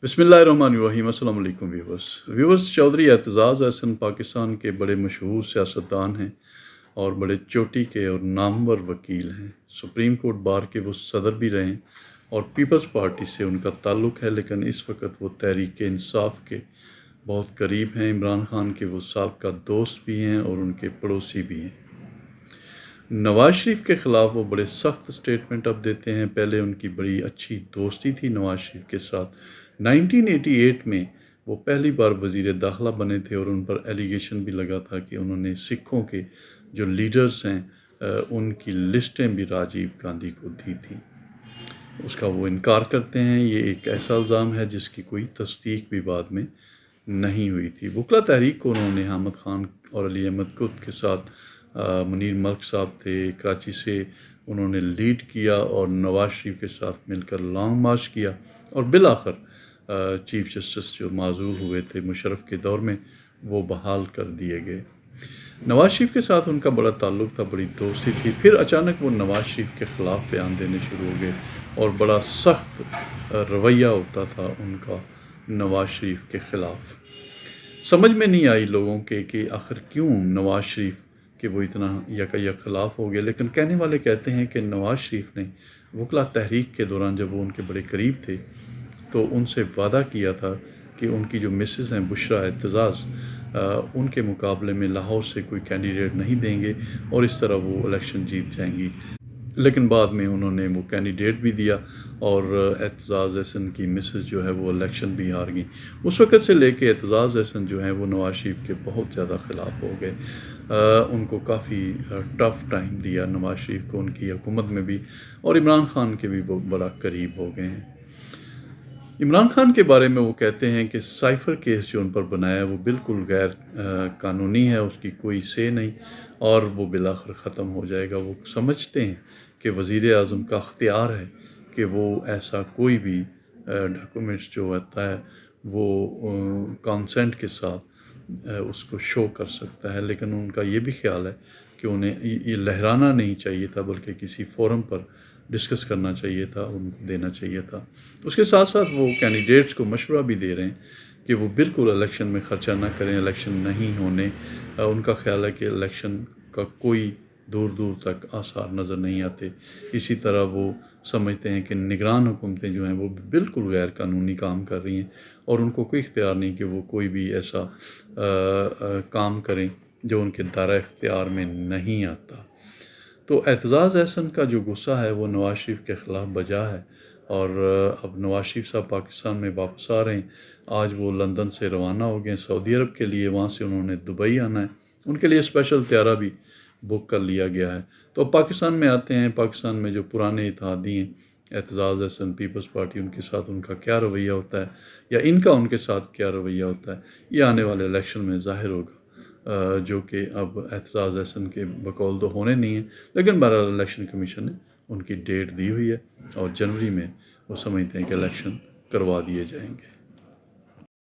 बिस्मिल्लाहिर्रहमानिर्रहीम। अस्सलाम वालेकुम व्यूवर्स। चौधरी एतजाज़ अहसन पाकिस्तान के बड़े मशहूर सियासतदान हैं और बड़े चोटी के और नामवर वकील हैं। सुप्रीम कोर्ट बार के वो सदर भी रहे हैं और पीपल्स पार्टी से उनका ताल्लुक़ है, लेकिन इस वक्त वो तहरीक इंसाफ के बहुत करीब हैं। इमरान खान के वो साबका दोस्त भी हैं और उनके पड़ोसी भी हैं। नवाज़ शरीफ के ख़िलाफ़ वो बड़े सख्त स्टेटमेंट अब देते हैं। पहले उनकी बड़ी अच्छी दोस्ती थी नवाज़ शरीफ के साथ। 1988 में वो पहली बार वज़ीर दाखिला बने थे और उन पर एलिगेशन भी लगा था कि उन्होंने सिखों के जो लीडर्स हैं उनकी लिस्टें भी राजीव गांधी को दी थी। उसका वो इनकार करते हैं। ये एक ऐसा इल्ज़ाम है जिसकी कोई तस्दीक भी बाद में नहीं हुई थी। वकला तहरीक को उन्होंने अहमद ख़ान और अली अहमद कुत के साथ मुनीर मलिक साहब थे, कराची से उन्होंने लीड किया और नवाज़ शरीफ के साथ मिलकर लॉन्ग मार्च किया और बिलाखिर चीफ जस्टिस जो माज़ूल हुए थे मुशर्रफ के दौर में, वो बहाल कर दिए गए। नवाज़ शरीफ के साथ उनका बड़ा ताल्लुक़ था, बड़ी दोस्ती थी। फिर अचानक वो नवाज़ शरीफ के ख़िलाफ़ बयान देने शुरू हो गए और बड़ा सख्त रवैया होता था उनका नवाज़ शरीफ के ख़िलाफ़। समझ में नहीं आई लोगों के कि आखिर क्यों नवाज़ शरीफ कि वो इतना यकयक ख़िलाफ़ हो गए। लेकिन कहने वाले कहते हैं कि नवाज़ शरीफ ने वकला तहरीक के दौरान जब वो उनके बड़े करीब थे तो उनसे वादा किया था कि उनकी जो मिसेस हैं बुशरा एतजाज़, उनके मुकाबले में लाहौर से कोई कैंडिडेट नहीं देंगे और इस तरह वो इलेक्शन जीत जाएंगी। लेकिन बाद में उन्होंने वो कैंडिडेट भी दिया और एतजाज़ अहसन की मिसेस जो है वो इलेक्शन भी हार गई। उस वक़्त से लेके एतजाज़ अहसन जो हैं वो नवाज़ शरीफ के बहुत ज़्यादा ख़िलाफ़ हो गए। उनको काफ़ी टफ़ टाइम दिया नवाज़ शरीफ को उनकी हुकूमत में भी, और इमरान खान के भी वो बड़ा करीब हो गए हैं। इमरान खान के बारे में वो कहते हैं कि साइफ़र केस जो उन पर बनाया है वो बिल्कुल गैर कानूनी है, उसकी कोई से नहीं और वो बिलाखिर ख़त्म हो जाएगा। वो समझते हैं कि वज़ीर आज़म का अख्तियार है कि वो ऐसा कोई भी डॉक्यूमेंट्स जो होता है वो कंसेंट के साथ उसको शो कर सकता है। लेकिन उनका ये भी ख्याल है कि उन्हें ये लहराना नहीं चाहिए था, बल्कि किसी फोरम पर डिस्कस करना चाहिए था, उनको देना चाहिए था। उसके साथ साथ वो कैंडिडेट्स को मशवरा भी दे रहे हैं कि वो बिल्कुल इलेक्शन में ख़र्चा ना करें, इलेक्शन नहीं होने। उनका ख्याल है कि इलेक्शन का कोई दूर दूर तक आसार नज़र नहीं आते। इसी तरह वो समझते हैं कि निगरान हुकूमतें जो हैं वो बिल्कुल गैर कानूनी काम कर रही हैं और उनको कोई इख्तियार नहीं कि वो कोई भी ऐसा काम करें जो उनके दायरा इख्तियार में नहीं आता। तो एतजाज़ अहसन का जो गुस्सा है वो नवाज़ शरीफ के ख़िलाफ़ बजा है और अब नवाज़ शरीफ साहब पाकिस्तान में वापस आ रहे हैं। आज वो लंदन से रवाना हो गए सऊदी अरब के लिए, वहाँ से उन्होंने दुबई आना है। उनके लिए स्पेशल त्यारा भी बुक कर लिया गया है। तो अब पाकिस्तान में आते हैं। पाकिस्तान में जो पुराने इत्तेहादी हैं एतजाज़ अहसन, पीपल्स पार्टी, उनके साथ उनका क्या रवैया होता है या इनका उनके साथ क्या रवैया होता है, ये आने वाले इलेक्शन में ज़ाहिर होगा, जो कि अब एतजाज़ अहसन के बकौल तो होने नहीं है। लेकिन बहरहाल इलेक्शन कमीशन ने उनकी डेट दी हुई है और जनवरी में वो समझते हैं कि इलेक्शन करवा दिए जाएंगे।